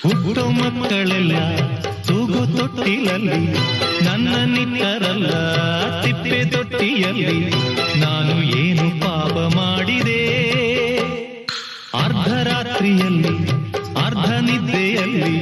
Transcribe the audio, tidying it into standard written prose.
ಹುಟ್ಟೋ ಮಕ್ಕಳೆಲ್ಲ ತೂಗು ತೊಟ್ಟಿಲಲ್ಲಿ, ನನ್ನ ನಿಟ್ಟರಲ್ಲ ತಿಪ್ಪೆ ತೊಟ್ಟಿಯಲ್ಲಿ. ನಾನು ಏನು ಪಾಪ ಮಾಡಿದೆ? ಅರ್ಧರಾತ್ರಿಯಲ್ಲಿ ಅರ್ಧ ನಿದ್ದೆಯಲ್ಲಿ